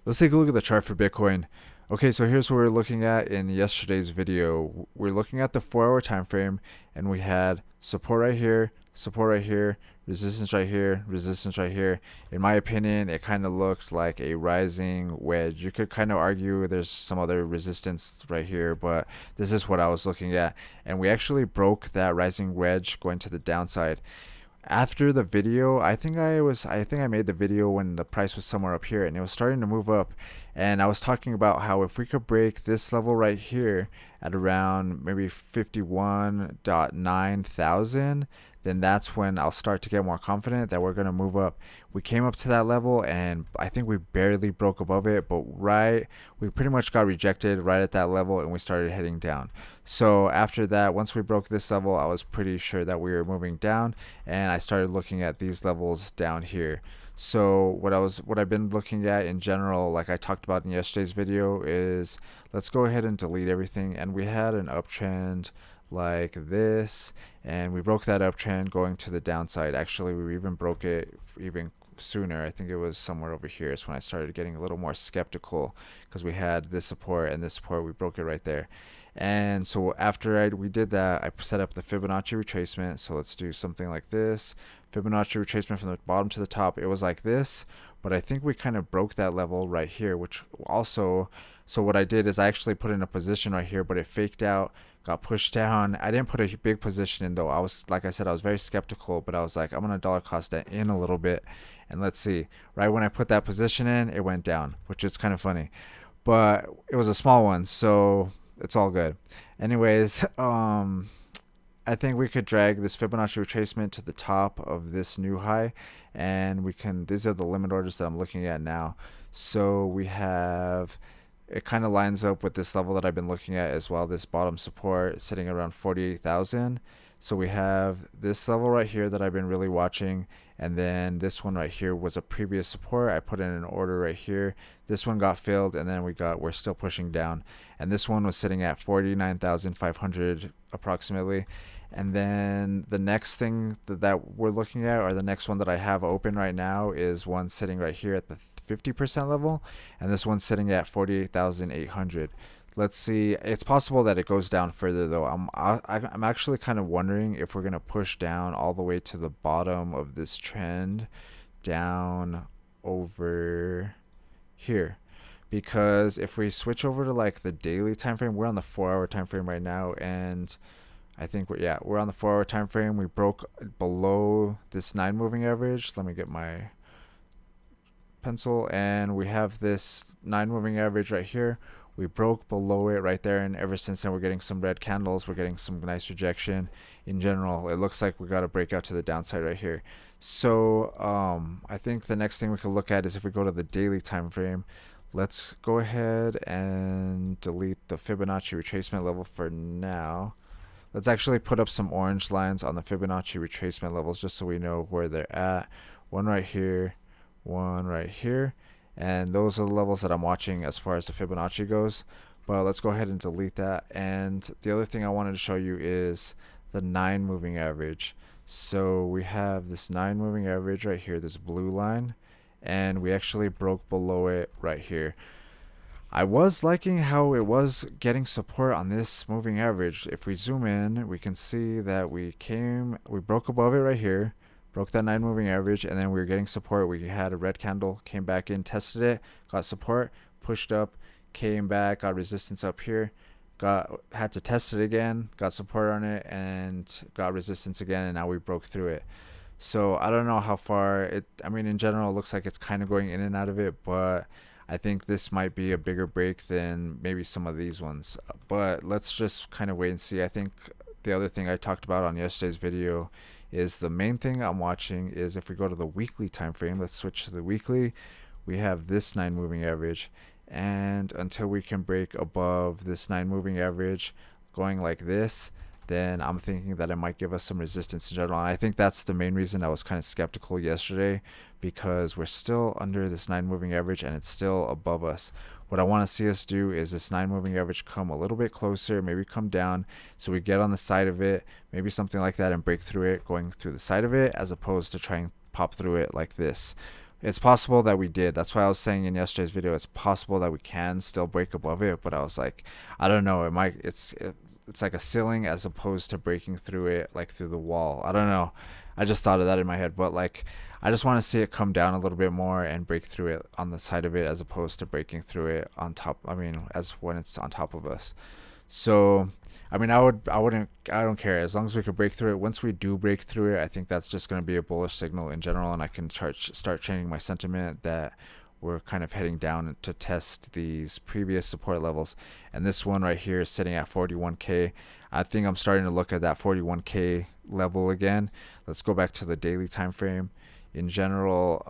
Let's take a look at the chart for Bitcoin. Okay, so here's what we're looking at in yesterday's video. We're looking at the 4-hour time frame, and we had support right here, resistance right here, resistance right here. In my opinion, it kind of looked like a rising wedge. You could kind of argue there's some other resistance right here, but this is what I was looking at. And we actually broke that rising wedge going to the downside. After the video, I think I made the video when the price was somewhere up here and it was starting to move up, and I was talking about how if we could break this level right here at around maybe 51.9 thousand, then that's when I'll start to get more confident that we're going to move up. We came up to that level and I think we barely broke above it, but we pretty much got rejected right at that level and we started heading down. So after that, once we broke this level, I was pretty sure that we were moving down, and I started looking at these levels down here. So what I've been looking at in general, like I talked about in yesterday's video, is let's go ahead and delete everything. And we had an uptrend like this, and we broke that uptrend going to the downside. Actually, we even broke it even sooner. I think it was somewhere over here. It's when I started getting a little more skeptical, because we had this support and this support. We broke it right there. And so after we did that, I set up the Fibonacci retracement. So let's do something like this. Fibonacci retracement from the bottom to the top. It was like this, but I think we kind of broke that level right here, which also, so what I did is I actually put in a position right here, but it faked out, got pushed down. I didn't put a big position in though. I was, like I said, I was very skeptical, but I was like, I'm going to dollar cost that in a little bit. And let's see, right when I put that position in, it went down, which is kind of funny, but it was a small one. So it's all good. Anyways, I think we could drag this Fibonacci retracement to the top of this new high, and these are the limit orders that I'm looking at now. So we have, it kind of lines up with this level that I've been looking at as well, this bottom support sitting around 48,000. So we have this level right here that I've been really watching, and then this one right here was a previous support. I put in an order right here. This one got filled, and then we're still pushing down, and this one was sitting at 49,500 approximately. And then the next thing that we're looking at, or the next one that I have open right now, is one sitting right here at the 50% level, and this one's sitting at 48,800. Let's see. It's possible that it goes down further though. I'm actually kind of wondering if we're gonna push down all the way to the bottom of this trend, down over here, because if we switch over to like the daily time frame, we're on the 4-hour time frame right now, and I think we're on the 4-hour time frame. We broke below this 9 moving average. Let me get my pencil, and we have this 9 moving average right here. We broke below it right there, and ever since then we're getting some red candles, we're getting some nice rejection. In general, it looks like we got to break out to the downside right here. So I think the next thing we can look at is if we go to the daily time frame. Let's go ahead and delete the Fibonacci retracement level for now. Let's actually put up some orange lines on the Fibonacci retracement levels just so we know where they're at. One right here, one right here, and those are the levels that I'm watching as far as the Fibonacci goes. But let's go ahead and delete that. And the other thing I wanted to show you is the 9 moving average. So we have this 9 moving average right here, this blue line, and we actually broke below it right here. I was liking how it was getting support on this moving average. If we zoom in, we can see that we broke above it right here, broke that 9 moving average, and then we were getting support. We had a red candle, came back in, tested it, got support, pushed up, came back, got resistance up here, had to test it again, got support on it, and got resistance again, and now we broke through it. So I don't know how far I mean, in general, it looks like it's kind of going in and out of it, but I think this might be a bigger break than maybe some of these ones. But let's just kind of wait and see. I think the other thing I talked about on yesterday's video is the main thing I'm watching is if we go to the weekly time frame. Let's switch to the weekly. We have this 9 moving average, and until we can break above this 9 moving average going like this, then I'm thinking that it might give us some resistance in general. And I think that's the main reason I was kind of skeptical yesterday, because we're still under this 9 moving average and it's still above us. What I want to see us do is this 9 moving average come a little bit closer, maybe come down, so we get on the side of it, maybe something like that, and break through it going through the side of it, as opposed to trying to pop through it like this. It's possible that we did. That's why I was saying in yesterday's video, it's possible that we can still break above it. But I was like, I don't know. It's like a ceiling as opposed to breaking through it, like through the wall. I don't know. I just thought of that in my head. But like, I just want to see it come down a little bit more and break through it on the side of it as opposed to breaking through it on top. I mean, as when it's on top of us. So, I mean, I don't care as long as we could break through it. Once we do break through it, I think that's just going to be a bullish signal in general, and I can start changing my sentiment that we're kind of heading down to test these previous support levels. And this one right here is sitting at 41K. I think I'm starting to look at that 41K level again. Let's go back to the daily time frame. In general,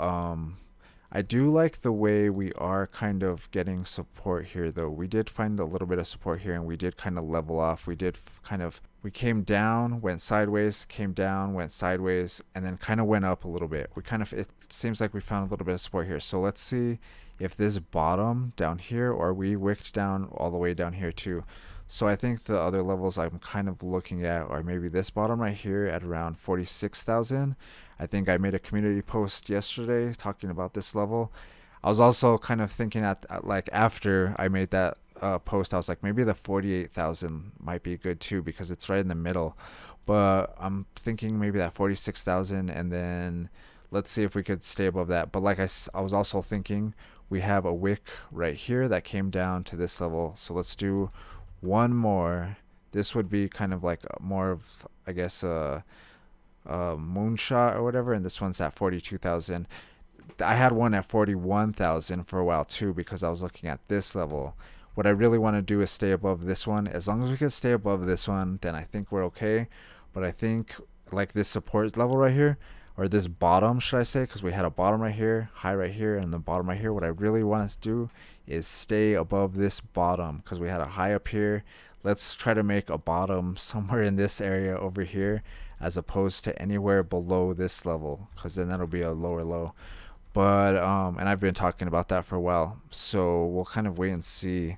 I do like the way we are kind of getting support here, though. We did find a little bit of support here, and we did kind of level off. We came down, went sideways, came down, went sideways, and then kind of went up a little bit. It seems like we found a little bit of support here. So let's see if this bottom down here, or we wicked down all the way down here too. So I think the other levels I'm kind of looking at are maybe this bottom right here at around 46,000. I think I made a community post yesterday talking about this level. I was also kind of thinking like after I made that post, I was like, maybe the 48,000 might be good too because it's right in the middle. But I'm thinking maybe that 46,000, and then let's see if we could stay above that. But like I was also thinking we have a wick right here that came down to this level. So let's do one more. This would be kind of like more of, I guess, a moonshot or whatever, and this one's at 42,000. I had one at 41,000 for a while too because I was looking at this level. What I really want to do is stay above this one. As long as we can stay above this one, then I think we're okay. But I think like this support level right here, or this bottom, should I say, because we had a bottom right here, high right here, and the bottom right here. What I really want us to do is stay above this bottom because we had a high up here. Let's try to make a bottom somewhere in this area over here as opposed to anywhere below this level, because then that'll be a lower low. But and I've been talking about that for a while, so we'll kind of wait and see.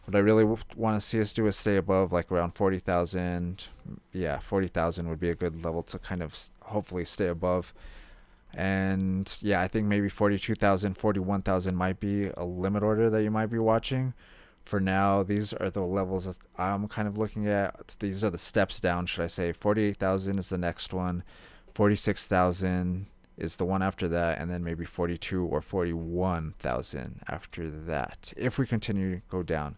What I really want to see us do is stay above like around 40,000. Yeah, 40,000 would be a good level to kind of hopefully stay above. And yeah, I think maybe 42,000, 41,000 might be a limit order that you might be watching. For now, these are the levels that I'm kind of looking at. These are the steps down, should I say. 48,000 is the next one. 46,000 is the one after that, and then maybe 42 or 41,000 after that, if we continue to go down.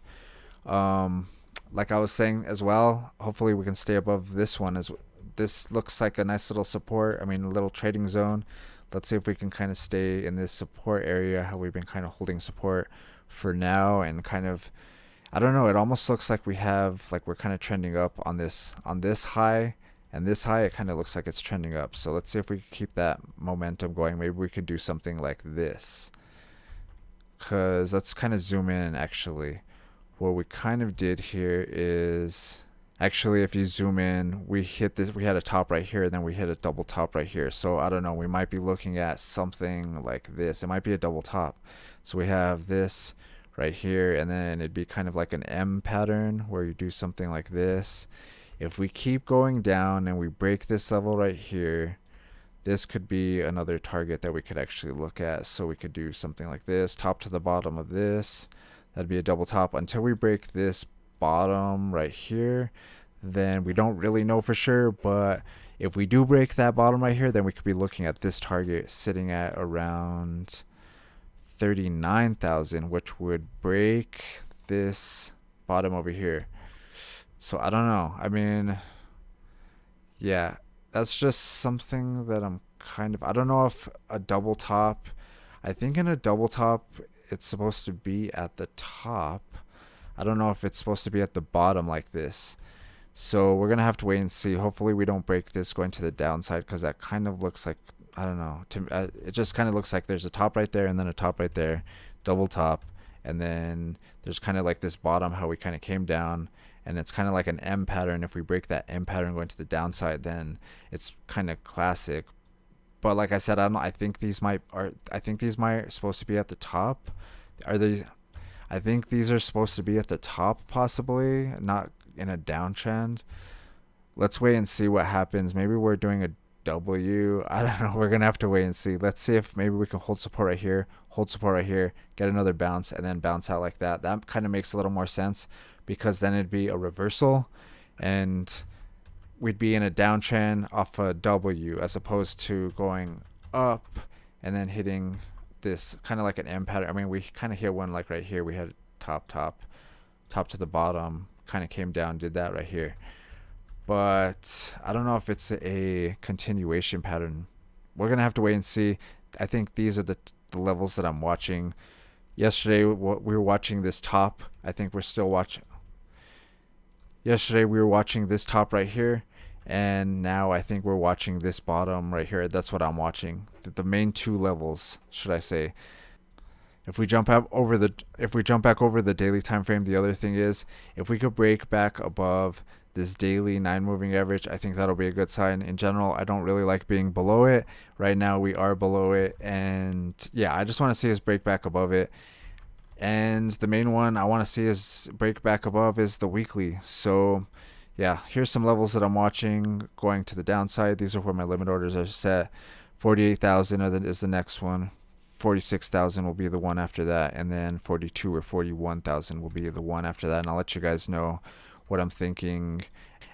Like I was saying as well, hopefully we can stay above this one. As this looks like a nice little support, I mean a little trading zone. Let's see if we can kind of stay in this support area, how we've been kind of holding support for now, and kind of, I don't know, it almost looks like we're kind of trending up on this high. And this high, it kind of looks like it's trending up. So let's see if we can keep that momentum going. Maybe we could do something like this. Because let's kind of zoom in, actually. What we kind of did here is, actually, if you zoom in, we hit this. We had a top right here, and then we hit a double top right here. So I don't know. We might be looking at something like this. It might be a double top. So we have this right here, and then it'd be kind of like an M pattern where you do something like this. If we keep going down and we break this level right here, this could be another target that we could actually look at. So we could do something like this, top to the bottom of this. That'd be a double top until we break this bottom right here. Then we don't really know for sure, but if we do break that bottom right here, then we could be looking at this target sitting at around 39,000, which would break this bottom over here. So I don't know. I mean, yeah, that's just something that I don't know if a double top, I think in a double top, it's supposed to be at the top. I don't know if it's supposed to be at the bottom like this. So we're going to have to wait and see. Hopefully we don't break this going to the downside, because that kind of looks like, I don't know. It just kind of looks like there's a top right there and then a top right there, double top. And then there's kind of like this bottom, how we kind of came down. And it's kind of like an M pattern. If we break that M pattern going to the downside, then it's kind of classic. But like I said, I think these might supposed to be at the top. I think these are supposed to be at the top, possibly not in a downtrend. Let's wait and see what happens. Maybe we're doing a W. I don't know. We're gonna have to wait and see. Let's see if maybe we can hold support right here, hold support right here, get another bounce, and then bounce out like that. That kind of makes a little more sense, because then it'd be a reversal and we'd be in a downtrend off a W, as opposed to going up and then hitting this kind of like an M pattern. I mean, we kind of hit one like right here. We had top to the bottom, kind of came down, did that right here. But I don't know if it's a continuation pattern. We're gonna have to wait and see. I think these are the levels that I'm watching. Yesterday we were watching this top. I think we're still watching. Yesterday we were watching this top right here, and now I think we're watching this bottom right here. That's what I'm watching. The main two levels, should I say. If we jump back over the daily time frame, the other thing is, if we could break back above this daily 9 moving average, I think that'll be a good sign. In general, I don't really like being below it. Right now we are below it, and yeah, I just want to see us break back above it. And the main one I want to see is break back above is the weekly. So yeah, here's some levels that I'm watching going to the downside. These are where my limit orders are set. 48,000 is the next one. 46,000 will be the one after that, and then 42 or 41,000 will be the one after that. And I'll let you guys know what I'm thinking,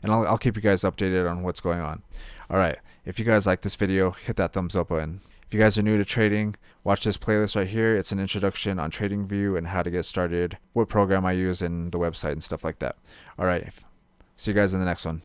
and I'll keep you guys updated on what's going on. All right, if you guys like this video, hit that thumbs up button. If you guys are new to trading, watch this playlist right here. It's an introduction on TradingView and how to get started, what program I use, and the website and stuff like that. All right, see you guys in the next one.